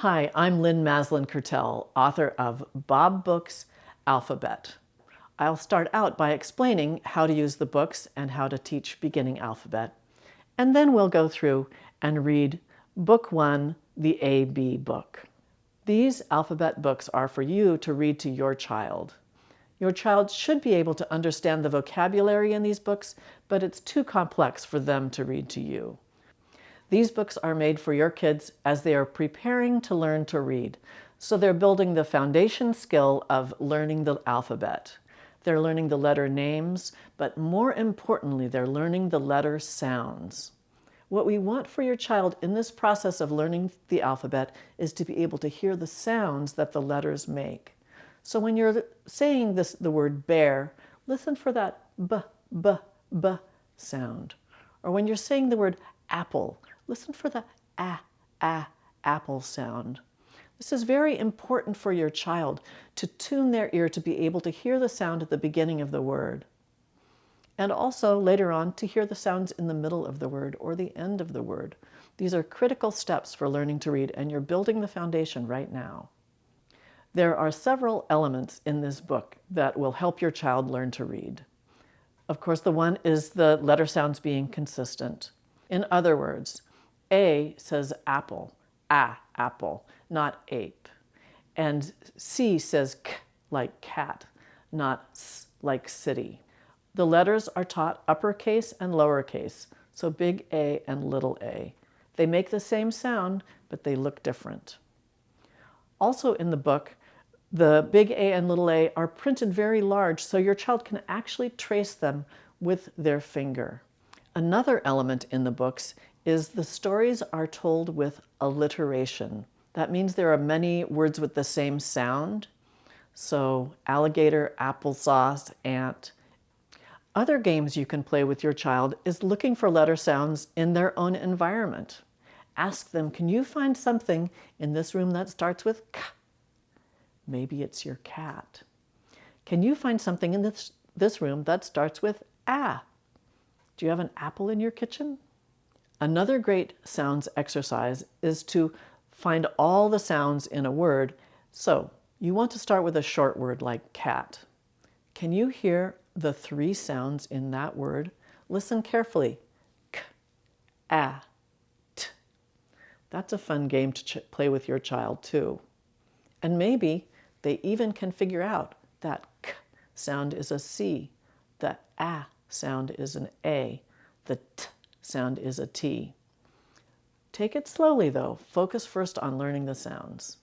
Hi, I'm Lynn Maslen Kertell, author of Bob Books' Alphabet. I'll start out by explaining how to use the books and how to teach beginning alphabet. And then we'll go through and read Book 1, the A-B book. These alphabet books are for you to read to your child. Your child should be able to understand the vocabulary in these books, but it's too complex for them to read to you. These books are made for your kids as they are preparing to learn to read. So they're building the foundation skill of learning the alphabet. They're learning the letter names, but more importantly, they're learning the letter sounds. What we want for your child in this process of learning the alphabet is to be able to hear the sounds that the letters make. So when you're saying the word bear, listen for that b, b, b sound. Or when you're saying the word apple, listen for the apple sound. This is very important for your child to tune their ear to be able to hear the sound at the beginning of the word. And also later on to hear the sounds in the middle of the word or the end of the word. These are critical steps for learning to read, and you're building the foundation right now. There are several elements in this book that will help your child learn to read. Of course, the one is the letter sounds being consistent. In other words, A says apple, apple, not ape. And C says k like cat, not s like city. The letters are taught uppercase and lowercase, so big A and little a. They make the same sound, but they look different. Also in the book, the big A and little a are printed very large, so your child can actually trace them with their finger. Another element in the books is the stories are told with alliteration. That means there are many words with the same sound. So alligator, applesauce, ant. Other games you can play with your child is looking for letter sounds in their own environment. Ask them, can you find something in this room that starts with k? Maybe it's your cat. Can you find something in this room that starts with a? Do you have an apple in your kitchen? Another great sounds exercise is to find all the sounds in a word. So you want to start with a short word like cat. Can you hear the three sounds in that word? Listen carefully. K, a, t. That's a fun game to play with your child too. And maybe they even can figure out that k sound is a C, the a sound is an A, the t sound is a T. Take it slowly though. Focus first on learning the sounds.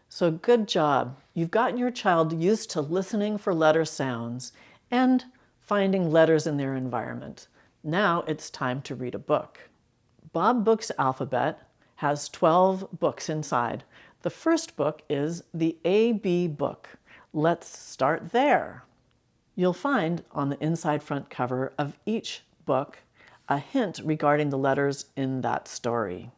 So good job. You've gotten your child used to listening for letter sounds and finding letters in their environment. Now it's time to read a book. Bob Books' Alphabet has 12 books inside. The first book is the A-B book. Let's start there. You'll find on the inside front cover of each book a hint regarding the letters in that story.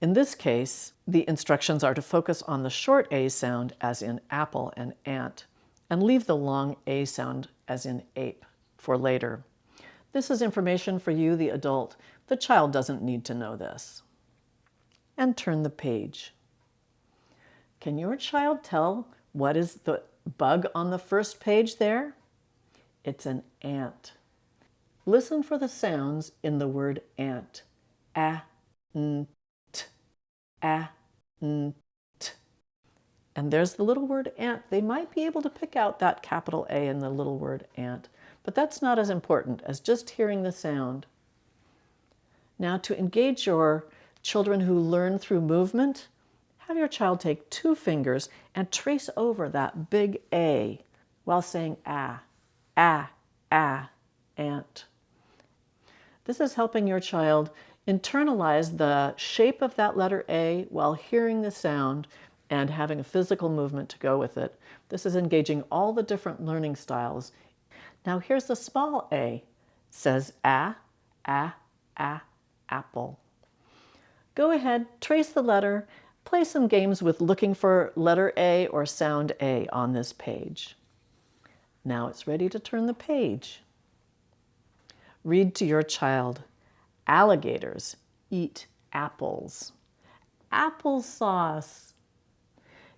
In this case, the instructions are to focus on the short A sound as in apple and ant, and leave the long A sound as in ape for later. This is information for you, the adult. The child doesn't need to know this. And turn the page. Can your child tell what is the bug on the first page there? It's an ant. Listen for the sounds in the word ant. A, n, t, a, n, t. And there's the little word ant. They might be able to pick out that capital A in the little word ant, but that's not as important as just hearing the sound. Now, to engage your children who learn through movement, have your child take 2 fingers and trace over that big A while saying ant. This is helping your child internalize the shape of that letter A while hearing the sound and having a physical movement to go with it. This is engaging all the different learning styles. Now here's the small a. It says apple. Go ahead, trace the letter, play some games with looking for letter A or sound A on this page. Now it's ready to turn the page. Read to your child, alligators eat apples. applesauce.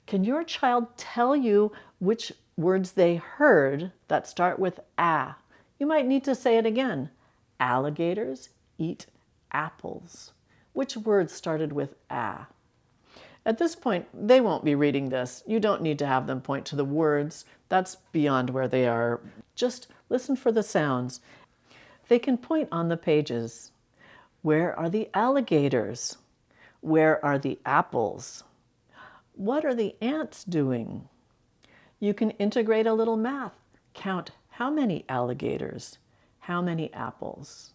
Can your child tell you which words they heard that start with a? You might need to say it again. Alligators eat apples. Which word started with a? At this point, they won't be reading this. You don't need to have them point to the words. That's beyond where they are. Just listen for the sounds. They can point on the pages. Where are the alligators? Where are the apples? What are the ants doing? You can integrate a little math. Count how many alligators, how many apples.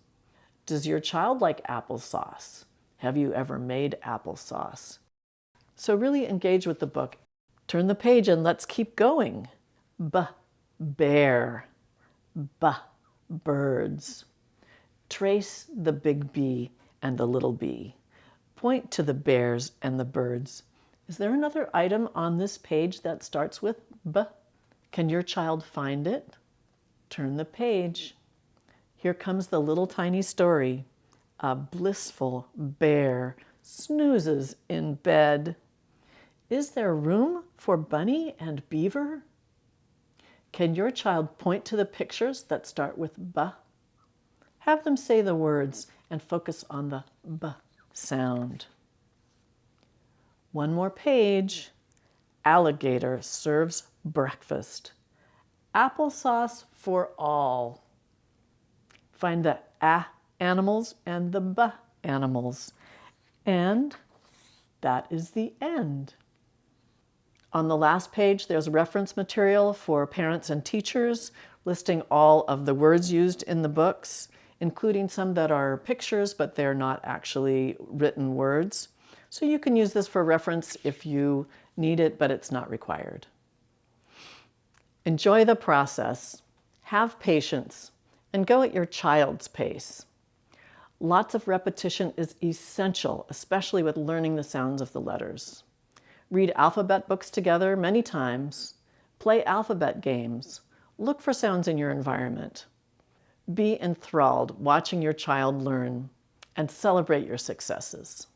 Does your child like applesauce? Have you ever made applesauce? So really engage with the book. Turn the page and let's keep going. Bear. Birds. Trace the big B and the little b. Point to the bears and the birds. Is there another item on this page that starts with B? Can your child find it? Turn the page. Here comes the little tiny story. A blissful bear snoozes in bed. Is there room for bunny and beaver? Can your child point to the pictures that start with B? Have them say the words and focus on the B sound. One more page. Alligator serves breakfast. Applesauce for all. Find the A animals and the B animals. And that is the end. On the last page, there's reference material for parents and teachers, listing all of the words used in the books, including some that are pictures, but they're not actually written words. So you can use this for reference if you need it, but it's not required. Enjoy the process, have patience, and go at your child's pace. Lots of repetition is essential, especially with learning the sounds of the letters. Read alphabet books together many times. Play alphabet games. Look for sounds in your environment. Be enthralled watching your child learn and celebrate your successes.